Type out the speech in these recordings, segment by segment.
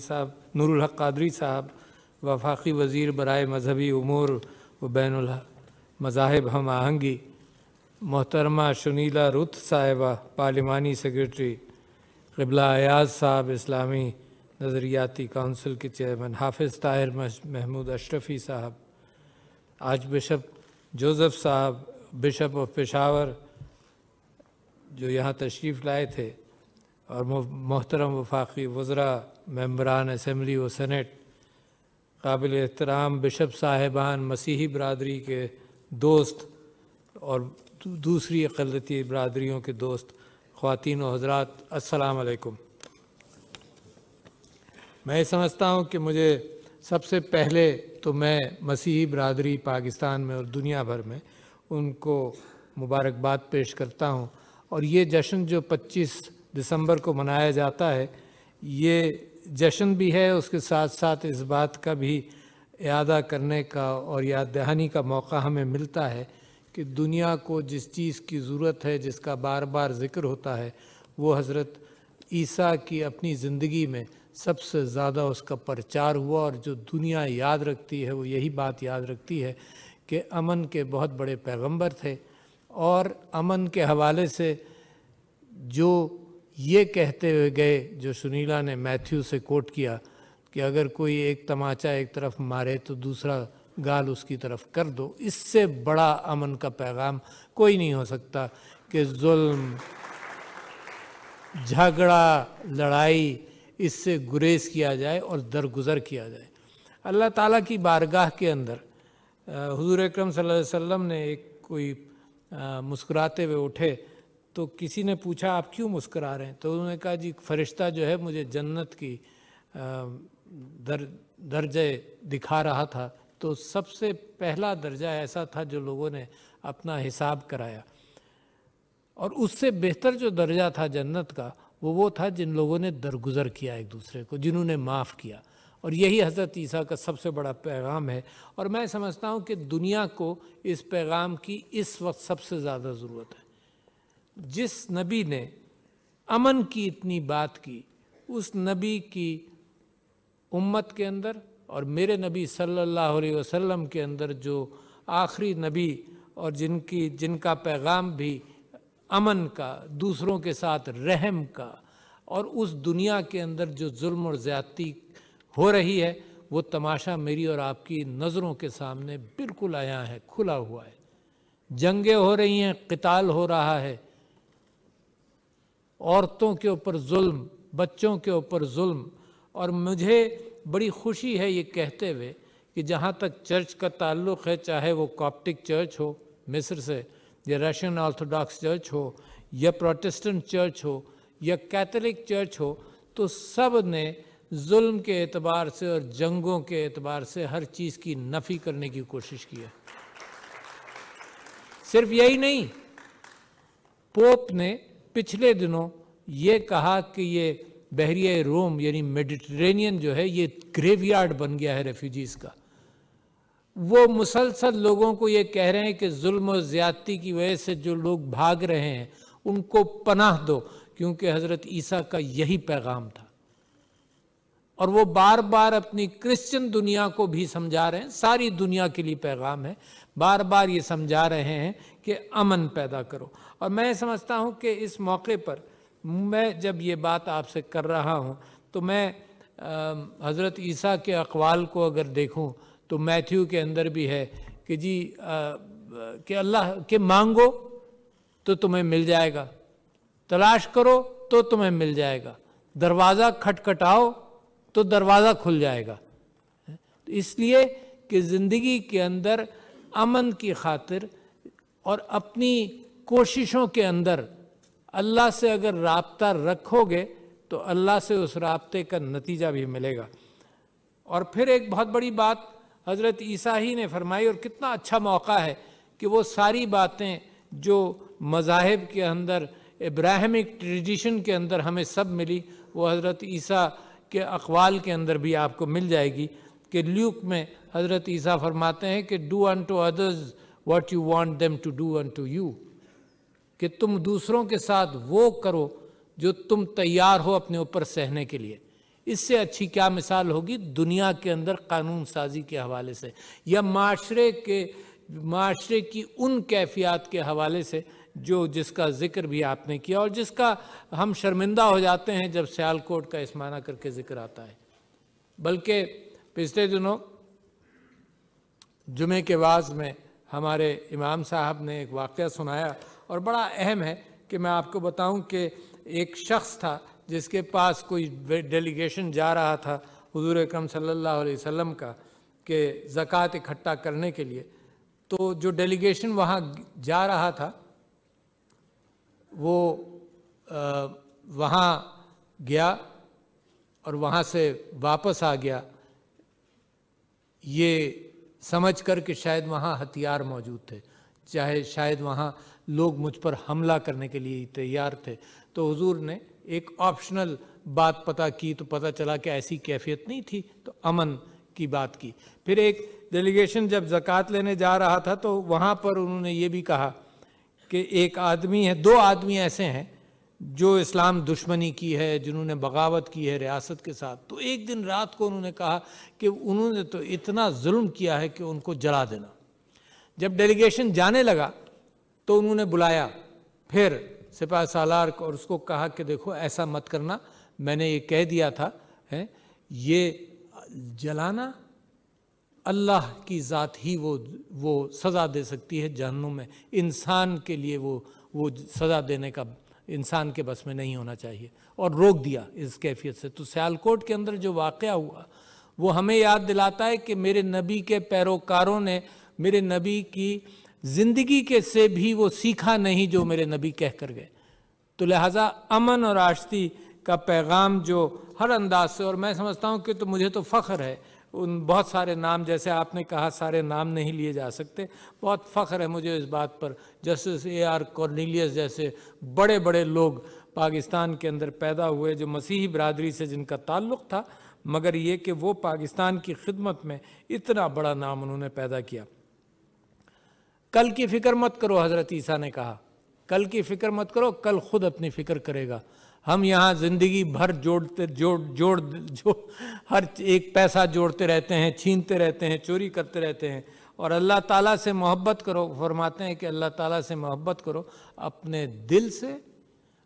साहब, नूरुल हक कादरी साहब, वफाकी वज़ीर बराए मजहबी उमूर व बैनुल मज़ाहिब हम आहंगी, मोहतरमा शुनीला रुत साहिबा पार्लिमानी सेक्रेटरी, क़िबला अयाज साहब इस्लामी नज़रियाती काउंसिल के चेयरमैन, हाफिज़ ताहिर महमूद अशरफ़ी साहब, आर्च बिशप जोसेफ साहब, बिशप ऑफ पेशावर जो यहाँ तशरीफ़ लाए थे, और मोहतरम वफाकी वज़रा, मेंबरान असम्बली व सेनेट, काबिल एहतराम बिशप साहिबान, मसीही बरदरी के दोस्त और दूसरी अक़लियती बरदरियों के दोस्त, ख़वातीन व हज़रात, अस्सलाम अलैकुम। मैं समझता हूँ कि मुझे सबसे पहले तो मैं मसीही बरदरी पाकिस्तान में और दुनिया भर में उनको मुबारकबाद पेश करता हूँ। और ये जश्न जो 25 दिसंबर को मनाया जाता है, ये जश्न भी है, उसके साथ साथ इस बात का भी इयादा करने का और याद दहानी का मौका हमें मिलता है कि दुनिया को जिस चीज़ की ज़रूरत है, जिसका बार बार ज़िक्र होता है, वो हज़रत ईसा की अपनी ज़िंदगी में सबसे ज़्यादा उसका प्रचार हुआ। और जो दुनिया याद रखती है वो यही बात याद रखती है कि अमन के बहुत बड़े पैगंबर थे। और अमन के हवाले से जो ये कहते हुए गए, जो सुनीला ने मैथ्यू से कोट किया कि अगर कोई एक तमाचा एक तरफ मारे तो दूसरा गाल उसकी तरफ कर दो, इससे बड़ा अमन का पैगाम कोई नहीं हो सकता कि जुल्म, झगड़ा, लड़ाई, इससे गुरेज किया जाए और दरगुजर किया जाए। अल्लाह ताला की बारगाह के अंदर हुज़ूर अकरम सल्लल्लाहु अलैहि वसल्लम ने एक कोई मुस्कुराते हुए उठे तो किसी ने पूछा आप क्यों मुस्कुरा रहे हैं? तो उन्होंने कहा जी फ़रिश्ता जो है मुझे जन्नत की दर्जे दिखा रहा था। तो सबसे पहला दर्जा ऐसा था जो लोगों ने अपना हिसाब कराया, और उससे बेहतर जो दर्जा था जन्नत का वो था जिन लोगों ने दरगुजर किया एक दूसरे को, जिन्होंने माफ़ किया। और यही हज़रत ईसा का सबसे बड़ा पैगाम है। और मैं समझता हूँ कि दुनिया को इस पैगाम की इस वक्त सबसे ज़्यादा ज़रूरत है। जिस नबी ने अमन की इतनी बात की, उस नबी की उम्मत के अंदर और मेरे नबी सल्लल्लाहु अलैहि वसल्लम के अंदर जो आखिरी नबी और जिनका पैगाम भी अमन का, दूसरों के साथ रहम का, और उस दुनिया के अंदर जो जुल्म और ज़्यादती हो रही है, वो तमाशा मेरी और आपकी नज़रों के सामने बिल्कुल आया है, खुला हुआ है। जंगें हो रही हैं, क़िताल हो रहा है, औरतों के ऊपर जुल्म, बच्चों के ऊपर जुल्म। और मुझे बड़ी खुशी है ये कहते हुए कि जहाँ तक चर्च का ताल्लुक़ है, चाहे वो कॉप्टिक चर्च हो मिस्र से, या रशियन ऑर्थोडॉक्स चर्च हो, या प्रोटेस्टेंट चर्च हो, या कैथोलिक चर्च हो, तो सब ने जुल्म के एतबार से और जंगों के एतबार से हर चीज़ की नफ़ी करने की कोशिश की है। सिर्फ यही नहीं, पोप ने पिछले दिनों ये कहा कि ये बहरिया रोम यानी मेडिटरेनियन जो है ये ग्रेवयार्ड बन गया है रेफ्यूजीज़ का। वो मुसलसल लोगों को ये कह रहे हैं कि जुल्म और ज़्यादती की वजह से जो लोग भाग रहे हैं उनको पनाह दो, क्योंकि हज़रत ईसा का यही पैगाम था। और वो बार बार अपनी क्रिश्चियन दुनिया को भी समझा रहे हैं, सारी दुनिया के लिए पैगाम है, बार बार ये समझा रहे हैं कि अमन पैदा करो। और मैं समझता हूँ कि इस मौके पर मैं जब ये बात आपसे कर रहा हूँ तो मैं हज़रत ईसा के अक़वाल को अगर देखूँ तो मैथ्यू के अंदर भी है कि जी कि अल्लाह के मांगो तो तुम्हें मिल जाएगा, तलाश करो तो तुम्हें मिल जाएगा, दरवाज़ा खटखटाओ तो दरवाज़ा खुल जाएगा। इसलिए कि ज़िंदगी के अंदर अमन की खातिर और अपनी कोशिशों के अंदर अल्लाह से अगर राब्ता रखोगे तो अल्लाह से उस राब्ते का नतीजा भी मिलेगा। और फिर एक बहुत बड़ी बात हज़रत ईसा ही ने फरमाई, और कितना अच्छा मौका है कि वो सारी बातें जो मज़ाहिब के अंदर, इब्राहिमिक ट्रेडिशन के अंदर हमें सब मिली, वो हज़रत ईसा के अक़वाल के अंदर भी आपको मिल जाएगी। कि ल्यूक में हज़रत ईसा फरमाते हैं कि do unto others what you want them to do unto you, कि तुम दूसरों के साथ वो करो जो तुम तैयार हो अपने ऊपर सहने के लिए। اس سے اچھی کیا مثال ہوگی دنیا کے اندر قانون سازی کے حوالے سے یا معاشرے کی ان کیفیات کے حوالے سے جس کا ذکر بھی آپ نے کیا اور جس کا ہم شرمندہ ہو جاتے ہیں جب سیالکوٹ کا اسمانہ کر کے ذکر آتا ہے۔ بلکہ پچھلے دنوں جمعے کے واعظ میں ہمارے امام صاحب نے ایک واقعہ سنایا اور بڑا اہم ہے کہ میں آپ کو بتاؤں کہ ایک شخص تھا جس کے پاس کوئی ڈیلیگیشن جا رہا تھا حضور اکرم صلی اللہ علیہ وسلم کا کہ زکوٰۃ اکٹھا کرنے کے لیے، تو جو ڈیلیگیشن وہاں جا رہا تھا وہ وہاں گیا اور وہاں سے واپس آ گیا یہ سمجھ کر کہ شاید وہاں ہتھیار موجود تھے، چاہے شاید وہاں لوگ مجھ پر حملہ کرنے کے لیے تیار تھے۔ تو حضور نے ایک آپشنل بات پتہ کی تو پتہ چلا کہ ایسی کیفیت نہیں تھی، تو امن کی بات کی۔ پھر ایک ڈیلیگیشن جب زکوٰۃ لینے جا رہا تھا تو وہاں پر انہوں نے یہ بھی کہا کہ ایک آدمی ہے، دو آدمی ایسے ہیں جو اسلام دشمنی کی ہے، جنہوں نے بغاوت کی ہے ریاست کے ساتھ، تو ایک دن رات کو انہوں نے کہا کہ انہوں نے تو اتنا ظلم کیا ہے کہ ان کو جلا دینا۔ جب ڈیلیگیشن جانے لگا تو انہوں نے بلایا پھر سپاہ سالار کو اور اس کو کہا کہ دیکھو ایسا مت کرنا، میں نے یہ کہہ دیا تھا، یہ جلانا اللہ کی ذات ہی وہ سزا دے سکتی ہے جہنم میں، انسان کے لیے وہ سزا دینے کا انسان کے بس میں نہیں ہونا چاہیے، اور روک دیا اس کیفیت سے۔ تو سیالکوٹ کے اندر جو واقعہ ہوا وہ ہمیں یاد دلاتا ہے کہ میرے نبی کے پیروکاروں نے میرے نبی کی زندگی کے سے بھی وہ سیکھا نہیں جو میرے نبی کہہ کر گئے۔ تو لہٰذا امن اور آشتی کا پیغام جو ہر انداز سے، اور میں سمجھتا ہوں کہ تو مجھے تو فخر ہے، ان بہت سارے نام جیسے آپ نے کہا سارے نام نہیں لیے جا سکتے، بہت فخر ہے مجھے اس بات پر، جسٹس AR کورنیلیس جیسے بڑے بڑے لوگ پاکستان کے اندر پیدا ہوئے جو مسیحی برادری سے جن کا تعلق تھا، مگر یہ کہ وہ پاکستان کی خدمت میں اتنا بڑا نام انہوں نے پیدا کیا۔ کل کی فکر مت کرو، حضرت عیسیٰ نے کہا، کل کی فکر مت کرو، کل خود اپنی فکر کرے گا۔ ہم یہاں زندگی بھر ہر ایک پیسہ جوڑتے رہتے ہیں، چھینتے رہتے ہیں، چوری کرتے رہتے ہیں، اور اللہ تعالیٰ سے محبت کرو۔ فرماتے ہیں کہ اللہ تعالیٰ سے محبت کرو اپنے دل سے،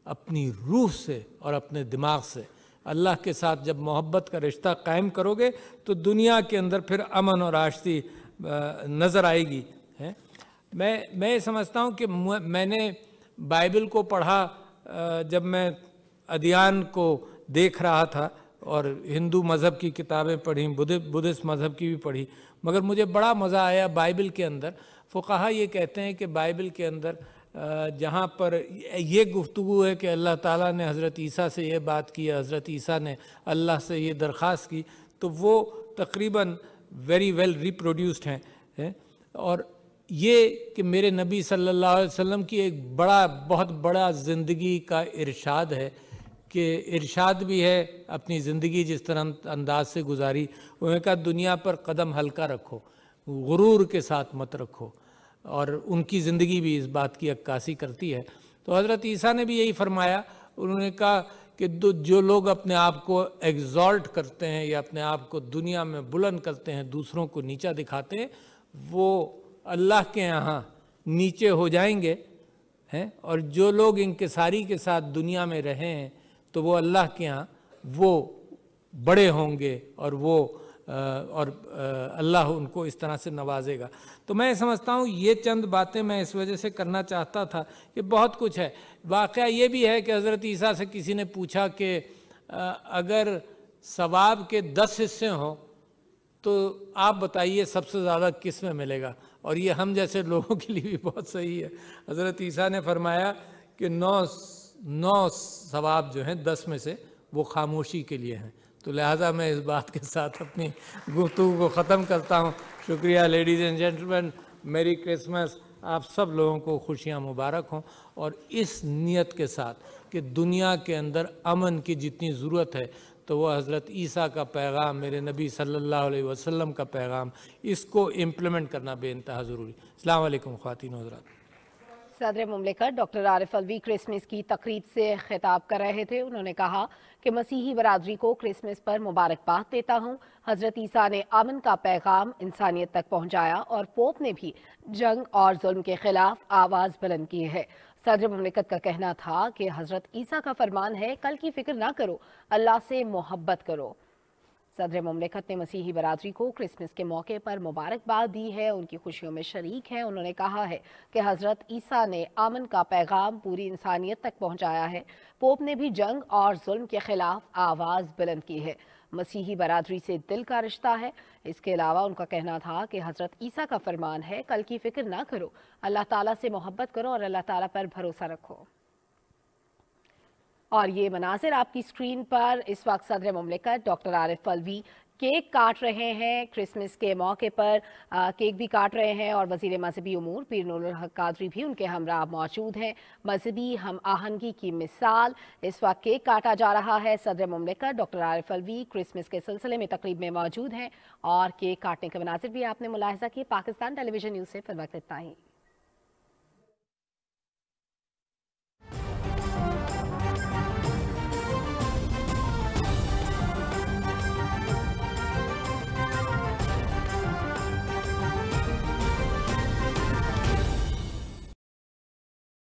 اپنی روح سے اور اپنے دماغ سے۔ اللہ کے ساتھ جب محبت کا رشتہ قائم کرو گے تو دنیا کے اندر پھر امن اور آشتی نظر آئے گی۔ میں سمجھتا ہوں کہ میں نے بائبل کو پڑھا جب میں ادیان کو دیکھ رہا تھا، اور ہندو مذہب کی کتابیں پڑھیں، بدھسٹ مذہب کی بھی پڑھی، مگر مجھے بڑا مزہ آیا بائبل کے اندر۔ فقہا یہ کہتے ہیں کہ بائبل کے اندر جہاں پر یہ گفتگو ہے کہ اللہ تعالیٰ نے حضرت عیسیٰ سے یہ بات کی، حضرت عیسیٰ نے اللہ سے یہ درخواست کی، تو وہ تقریباً ویری ویل ریپروڈیوسڈ ہیں۔ اور یہ کہ میرے نبی صلی اللہ علیہ وسلم کی ایک بہت بڑا زندگی کا ارشاد ہے، کہ ارشاد بھی ہے اپنی زندگی جس طرح انداز سے گزاری، انہوں نے کہا دنیا پر قدم ہلکا رکھو، غرور کے ساتھ مت رکھو، اور ان کی زندگی بھی اس بات کی عکاسی کرتی ہے۔ تو حضرت عیسیٰ نے بھی یہی فرمایا، انہوں نے کہا کہ جو لوگ اپنے آپ کو ایگزالٹ کرتے ہیں یا اپنے آپ کو دنیا میں بلند کرتے ہیں، دوسروں کو نیچا دکھاتے ہیں، وہ اللہ کے یہاں نیچے ہو جائیں گے، اور جو لوگ انکساری کے ساتھ دنیا میں رہے ہیں تو وہ اللہ کے ہاں وہ بڑے ہوں گے، اور اللہ ان کو اس طرح سے نوازے گا۔ تو میں سمجھتا ہوں یہ چند باتیں میں اس وجہ سے کرنا چاہتا تھا کہ بہت کچھ ہے۔ واقعہ یہ بھی ہے کہ حضرت عیسیٰ سے کسی نے پوچھا کہ اگر ثواب کے 10 حصے ہوں تو آپ بتائیے سب سے زیادہ کس میں ملے گا؟ اور یہ ہم جیسے لوگوں کے لیے بھی بہت صحیح ہے۔ حضرت عیسیٰ نے فرمایا کہ 9 ثواب جو ہیں 10 میں سے وہ خاموشی کے لیے ہیں۔ تو لہٰذا میں اس بات کے ساتھ اپنی گفتگو کو ختم کرتا ہوں۔ شکریہ لیڈیز اینڈ جینٹلمین، میری کرسمس، آپ سب لوگوں کو خوشیاں مبارک ہوں، اور اس نیت کے ساتھ کہ دنیا کے اندر امن کی جتنی ضرورت ہے تو وہ حضرت عیسیٰ کا پیغام، میرے نبی صلی اللہ علیہ وسلم کا پیغام، اس کو امپلیمنٹ کرنا بے انتہا ضروری۔ السلام علیکم خواتین و حضرات۔ सदर मुमलिकत डॉक्टर आरिफ अलवी क्रिसमस की तकरीब से खिताब कर रहे थे। उन्होंने कहा कि मसीही बरादरी को क्रिसमस पर मुबारकबाद देता हूँ। हजरत ईसा ने अमन का पैगाम इंसानियत तक पहुँचाया और पोप ने भी जंग और जुल्म के खिलाफ आवाज़ बुलंद की है। सदर मुमलिकत का कहना था कि हजरत ईसा का फरमान है, कल की फिक्र ना करो, अल्लाह से मोहब्बत करो। सदर मुमलिकत ने मसीही बरादरी को क्रिसमस के मौके पर मुबारकबाद दी है, उनकी खुशियों में शरीक हैं। उन्होंने कहा है कि हजरत ईसा ने अमन का पैगाम पूरी इंसानियत तक पहुंचाया है। पोप ने भी जंग और जुल्म के खिलाफ आवाज़ बुलंद की है। मसीही बरादरी से दिल का रिश्ता है। इसके अलावा उनका कहना था कि हजरत ईसा का फरमान है, कल की फिक्र ना करो, अल्लाह ताला से मोहब्बत करो और अल्लाह ताला पर भरोसा रखो। और ये मनाजिर आपकी स्क्रीन पर इस वक्त सदर मुमलिकत डॉक्टर आरिफ अलवी केक काट रहे हैं। क्रिसमस के मौके पर केक भी काट रहे हैं और वज़ीर मजहबी उमूर पीर नूरुल हक कादरी भी उनके हमरा मौजूद हैं। मजहबी हम आहंगी की मिसाल, इस वक्त केक काटा जा रहा है। सदर मुमलिकत डॉक्टर आरिफ अलवी क्रिसमस के सिलसिले में तकरीब में मौजूद हैं और केक काटने के मनाजिर भी आपने मुलाहिजा किए। पाकिस्तान टेलीविजन न्यूज़ से फिर वक्त इतना ही।